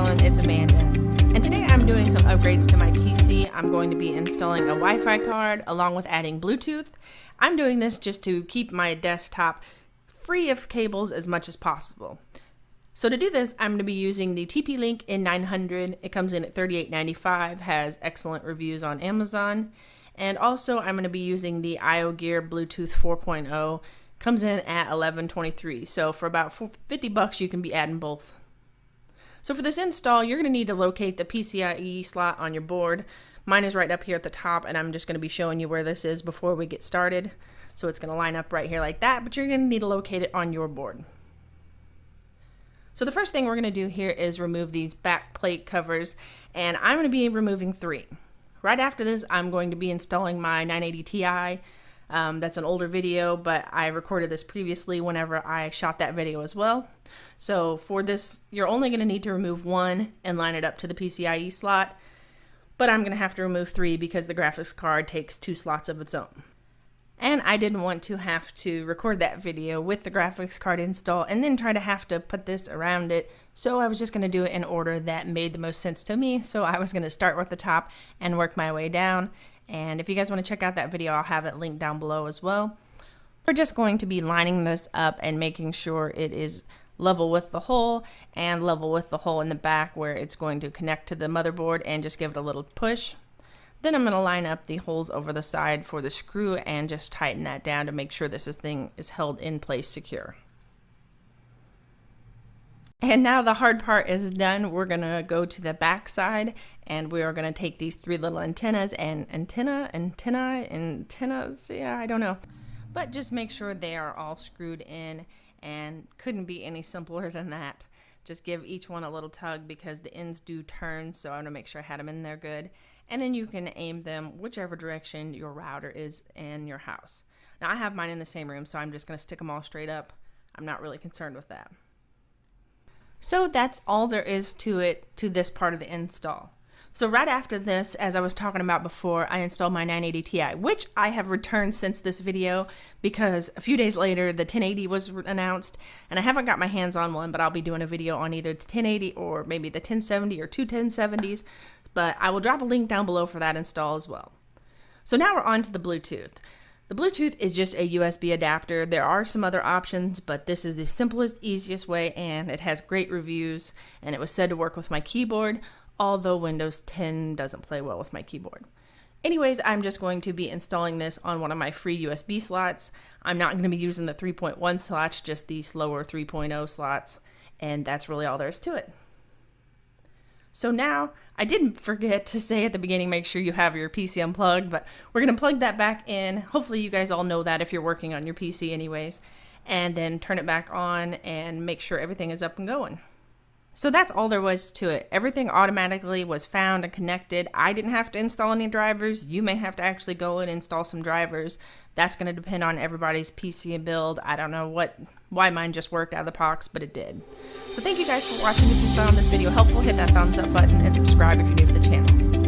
everyone, it's Amanda, and today I'm doing some upgrades to my PC. I'm going to be installing a Wi-Fi card along with adding Bluetooth. I'm doing this just to keep my desktop free of cables as much as possible. So to do this, I'm going to be using the TP-Link N900. It comes in at $38.95, has excellent reviews on Amazon. And also I'm going to be using the IoGear Bluetooth 4.0. Comes in at $11.23. So for about $50 you can be adding both. So for this install, you're going to need to locate the PCIe slot on your board. Mine is right up here at the top, and I'm just going to be showing you where this is before we get started. So it's going to line up right here like that, but you're going to need to locate it on your board. So the first thing we're going to do here is remove these back plate covers, and I'm going to be removing 3. Right after this, I'm going to be installing my 980 Ti. That's an older video, but I recorded this previously whenever I shot that video as well. So for this, you're only going to need to remove 1 and line it up to the PCIe slot, but I'm going to have to remove 3 because the graphics card takes 2 slots of its own. And I didn't want to have to record that video with the graphics card install and then try to have to put this around it, so I was just going to do it in order that made the most sense to me. So I was going to start with the top and work my way down. And if you guys want to check out that video, I'll have it linked down below as well. We're just going to be lining this up and making sure it is level with the hole and level with the hole in the back where it's going to connect to the motherboard, and just give it a little push. Then I'm going to line up the holes over the side for the screw and just tighten that down to make sure this thing is held in place secure. And now the hard part is done. We're going to go to the back side, and we are going to take these 3 little antennas and antennas, yeah, I don't know. But just make sure they are all screwed in, and couldn't be any simpler than that. Just give each one a little tug because the ends do turn, so I'm going to make sure I had them in there good. And then you can aim them whichever direction your router is in your house. Now I have mine in the same room, so I'm just going to stick them all straight up. I'm not really concerned with that. So that's all there is to it, to this part of the install. So right after this, as I was talking about before, I installed my 980 Ti, which I have returned since this video because a few days later the 1080 was announced, and I haven't got my hands on one, but I'll be doing a video on either the 1080 or maybe the 1070 or 2 1070s, but I will drop a link down below for that install as well. So now we're on to the Bluetooth. The Bluetooth is just a USB adapter. There are some other options, but this is the simplest, easiest way, and it has great reviews, and it was said to work with my keyboard, although Windows 10 doesn't play well with my keyboard. Anyways, I'm just going to be installing this on one of my free USB slots. I'm not going to be using the 3.1 slots, just the slower 3.0 slots, and that's really all there is to it. So now, I didn't forget to say at the beginning, make sure you have your PC unplugged, but we're going to plug that back in. Hopefully you guys all know that if you're working on your PC anyways, and then turn it back on and make sure everything is up and going. So that's all there was to it. Everything automatically was found and connected. I didn't have to install any drivers. You may have to actually go and install some drivers. That's going to depend on everybody's PC and build. I don't know why mine just worked out of the box, but it did. So thank you guys for watching. If you found this video helpful, hit that thumbs up button and subscribe if you're new to the channel.